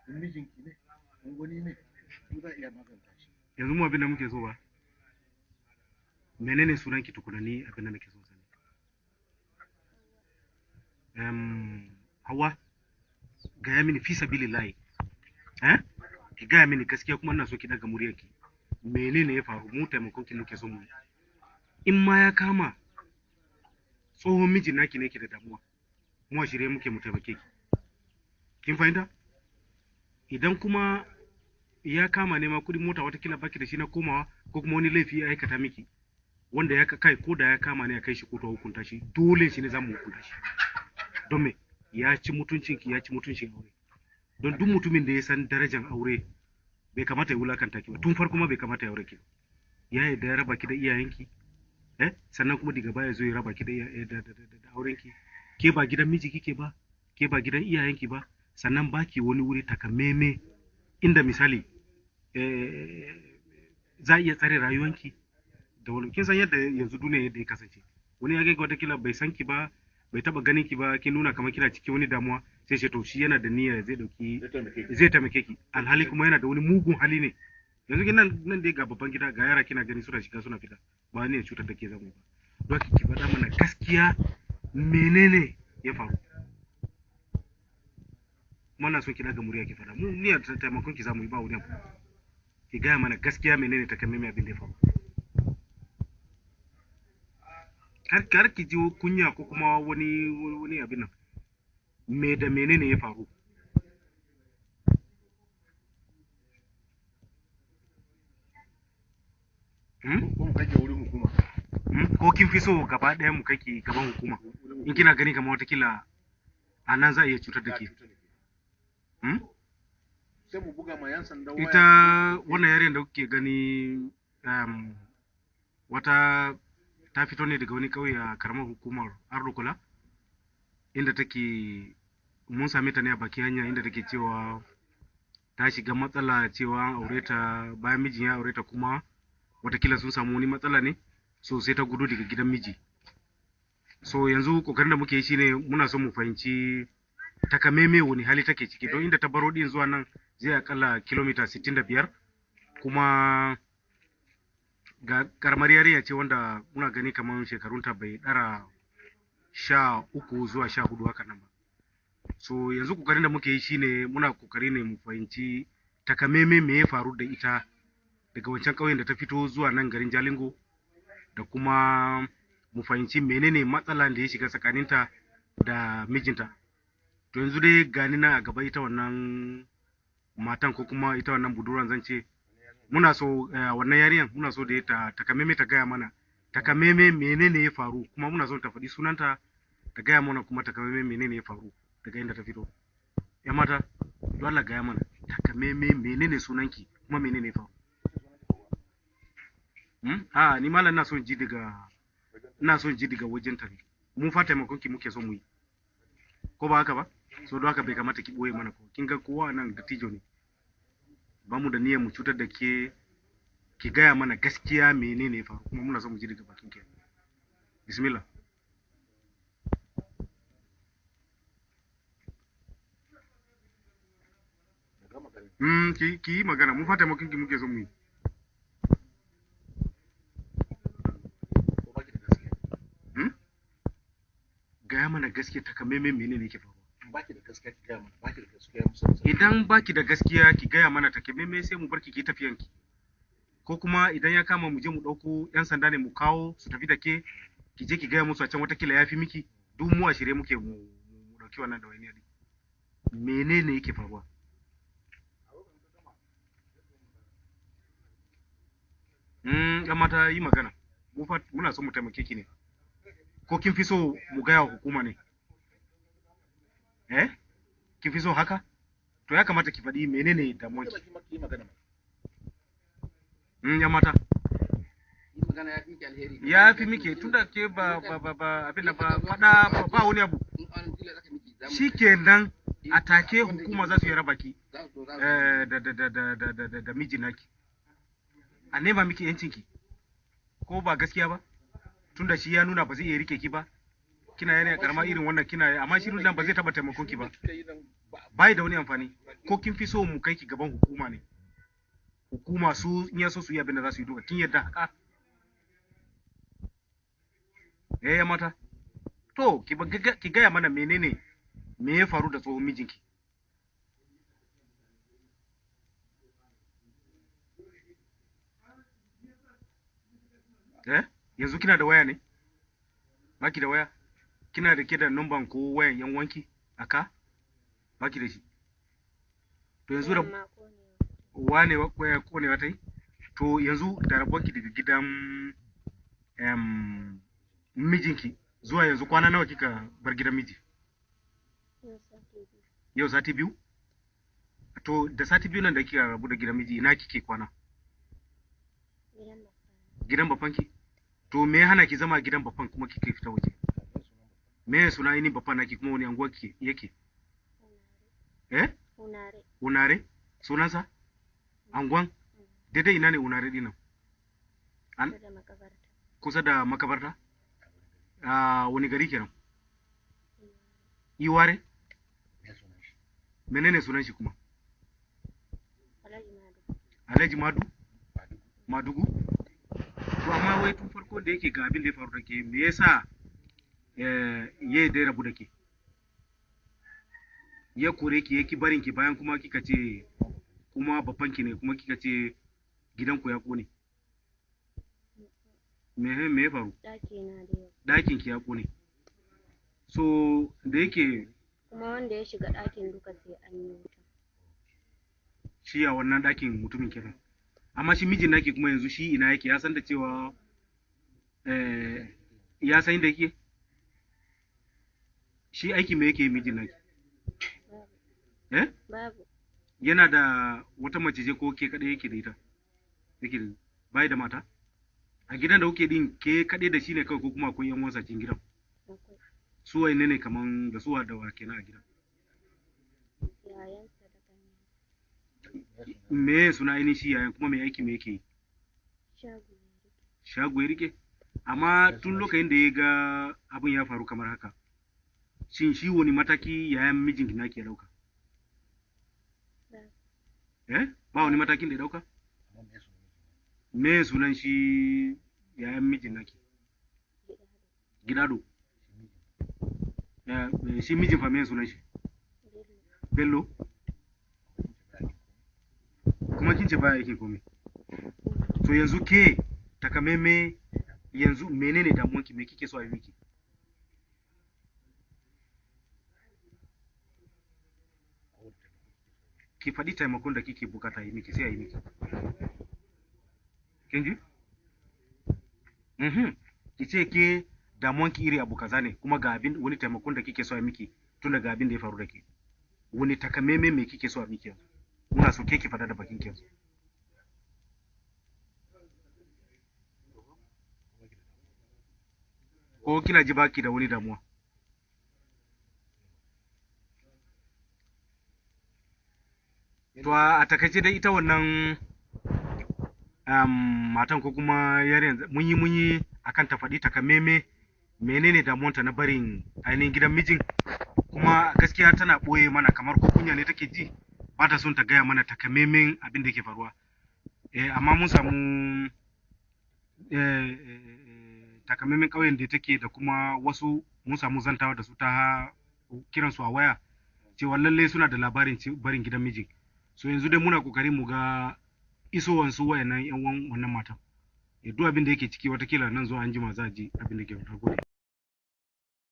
mijinki ne wani ne duk za iya maganta shi. Yanzu mu abin da muke so ba, menene sunan ki tukuna, ni abin da nake so sani. Hawa, gaya mini fi sabilillahi, ki gaya mini gaskiya, kuma ina so ki daga muryarki. Menene ya faru? Mu taimakon ki muke so mu. In ma ya kama tsohon mijin naki ne ke da damuwa, mu a shirye muke mu taimake ki. Kin fahimta? Idan kuma ya kama nema kudin mota watakila baki da shi na komawa, ko kuma wani laifi ya aikata miki wanda ya kai, ko da ya kama ne ya kai shi kotu a hukunta shi, dole shi ne za mu hukunta shi. Don me? Ya ci mutuncinki, ya ci mutuncin aure. Don duk mutumin da ya san darajar aure bai kamata ya wulakanta ki ba. Tun farko ma bai kamata ya aure ki ba. Ya yarda ya raba ki da iyayenki, sannan kuma daga baya zo ya raba ki da aurenki. Ke ba gidan miji kike ba, ke ba gidan iyayenki ba, sannan baki wani wuri takameme inda misali za a iya tsare rayuwanki da wani. Kin san yadda yanzu duniya yadda ya kasance, wani ya ga watakila bai san ki ba, bai taba ganin ki ba, kin nuna kamar kina cikin wani damuwa, sai ce to shi yana da niyya zai taimake ki, alhali kuma yana da wani mugun hali ne. Yanzu kin nan dai ga babban gida, ga yara kina gani suna shiga suna fita, ba ne ya cutar da ke zamu ba. Don ki faɗa mana gaskiya, menene ya faru? Mana so ki daga murya ki faɗa, mu niyyar taimakon ki zamu yi, ba wani abu. Ki gaya mana gaskiya, menene takamaimai abin da ya faru? Har ki ji kunya ko kuma wani abin nan. Me da menene ya faru? Ko mu kake wurin hukuma? Ko kin fi so gaba ɗaya mu kake gaban hukuma, in kina gani kamar watakila a nan za a iya cutar da ke? Sai mu buga ma yan sanda waya. Ita wannan yaren da kuke gani, wata ta fito ne daga wani kauye a karamar hukumar Ardokola, inda take, mun same ta ne a bakin hanya, inda take cewa ta shiga matsala, cewa an aure ta, bayan mijin ya aure ta kuma watakila sun samu wani matsala ne, so sai ta gudu daga gidan miji. So yanzu kokarin da muke yi shine muna son mu fahimci takamaimai wani hali take ciki, don inda ta baro din zuwa nan zai akalla kilomita 65, kuma ga karamar yarinya ce wanda muna gani kamar shekarunta bai ɗara 13 zuwa 14 haka nan ba. So yanzu kokarin da muke yi shine muna kokari ne mu fahimci takamaimai me ya faru da ita daga wancan ƙauyen da ta fito zuwa nan garin Jalingo, da kuma mu fahimci menene matsalan da ya shiga tsakaninta da mijinta. To yanzu dai gani na a gaba ita wannan matan, ko kuma ita wannan budurwan zan ce, muna so wannan yarinyar muna so da ta takamaimai ta gaya mana takamaimai menene ya faru, kuma muna so ta faɗi sunanta, ta gaya mana kuma takamaimai menene ya faru daga inda ta fito. Ya mata, don Allah gaya mana takamaimai menene sunanki kuma menene ya faru. Ni malam ina son ji daga wajen ta ne. Mun fa taimakon ki muke so mu yi, ko ba haka ba? So don haka bai kamata ki boye mana ko. Kin ga kowa nan dattijo ne, ba mu da niyyar mu cutar da ke. Ki gaya mana gaskiya menene ya faru, kuma muna so mu ji daga bakin ki. Bismillah. Ki yi magana, mun fa taimakon ki muke so mu yi. Gaya mana gaskiya takamaimai menene yake faruwa. Baki da gaskiya ki gaya mana, baki da gaskiya. Idan baki da gaskiya ki gaya mana takamaimai, sai mu bar ki tafiyan ki. Ko kuma idan ya kama mu je mu ɗauko 'yan sanda ne mu kawo su tafi da ke, ki je ki gaya musu a can, watakila ya fi miki. Duk mu a shirye muke mu ɗauki wannan ɗawainiya ne. Menene yake faruwa? Yan mata, yi magana, muna so mu taimake ki ne, ko kin fi so mu gaya wa hukuma ne? Kin fi so haka? To ya kamata ki faɗi menene damuwar ki. Yan mata, ya fi miki, tunda ke ba abin da ba faɗa ba wani abu, shikenan a take hukuma za su yi raba ki da miji naki, a nema miki yancinki, ko ba gaskiya ba? Tunda shi ya nuna ba zai iya rike ki ba, kina yana karama irin wannan, kina, amma shi nan ba zai taba taimakon ki ba. bai da wani amfani. Ko kin fi so mu kai ki gaban hukuma ne, hukuma su in ya so su yi abin da za su yi duka, kin yarda haka? Ya mata, to ki gaya mana menene me ya faru da tsohon mijinki? Yanzu kina da waya ne? Baki da waya? Kina da ke da numban ko wayan yan wanki aka? Baki da shi. To yanzu da wane waya konewa ta yi? To yanzu da rabonki daga gidan mijinki zuwa yanzu kwana nawa kika bar gidan miji? Yau sati biyu? To da sati biyu nan da kika rabu da gidan miji ina kike kwana? Gidan bafanki? To me ya hana ki zama gidan bafan kuma kike fita waje? Me ya suna ainihin bafan naki kuma wani anguwa kike yake? Unare? Sunansa? Anguwan? Daidai ina ne Unare dinan? Kusa da makabarta? Wani gari kenan? Iware? Menene sunan shi kuma? Alhaji Madu? Madugu? To amma wai tun farko da yake ga abin da ya faru da ke, me yasa ya dai rabu da ke? Ya kore ki, ya ki barin ki bayan kuma kika ce kuma babban ki ne, kuma kika ce gidanku ya kone. Me ya faru? Ɗakin ki ya kone. So da yake kuma wanda ya shiga ɗakin duka sai an yi wuta. Shi a wannan ɗakin mutumin kenan. Amma shi mijin naki kuma yanzu shi ina yake, ya san da cewa ya san inda yake? Shi aiki me yake mijin naki? Babu. Yana da wata mace ce ko ke kaɗai yake da ita? Yake da bai da mata? A gidan da kuke din ke kaɗai da shi ne kawai ko kuma akwai yan wasa cikin gidan? Su wai ne kaman da suwa da wa kenan a gidan? Yayansa da ƙanyen. Me suna ainihin shi yayan kuma me aiki me yake yi? Shago ya rike? Amma tun lokacin da ya ga abin ya faru kamar haka, shin shi wani mataki yayan mijinki na ke ɗauka? Ba wani matakin da ya ɗauka? Me sunan shi yayan mijin naki? Gidado? Shi mijin fa me sunan shi? Bello? Kuma kin ce baya yake komai. To yanzu ke takamaime yanzu menene damuwanki, me kike so a yi miki? Ki faɗi taimakon da kike bukata yi miki sai a yi miki. Kin ji? Ki ce ke damuwanki iri abu kaza ne kuma ga abin wani taimakon da kike so a yi miki tun daga abin da ya faru da ke. Wani takamaime me kike so a miki yanzu? Muna so ke ki faɗa da bakin ki yanzu. Ko kina ji baki da wani damuwa? To a takaice dai ita wannan matan ko kuma yaren mun yi akan ta faɗi takamaime menene damuwanta na barin ainihin gidan mijin, kuma gaskiya tana ɓoye mana kamar ko kunya ne take ji, ba ta son ta gaya mana takamaimen abin da ke faruwa. Amma mun samu takamaimen ƙauyen da take da kuma wasu mun samu zantawa da su ta kiransu a waya cewa lallai suna da labarin barin gidan mijin. So yanzu dai muna kokari mu ga isowansu wayannan yan wannan matan. Duk abin da yake ciki watakila nan zuwa anjima za a ji abin da ke faruwa.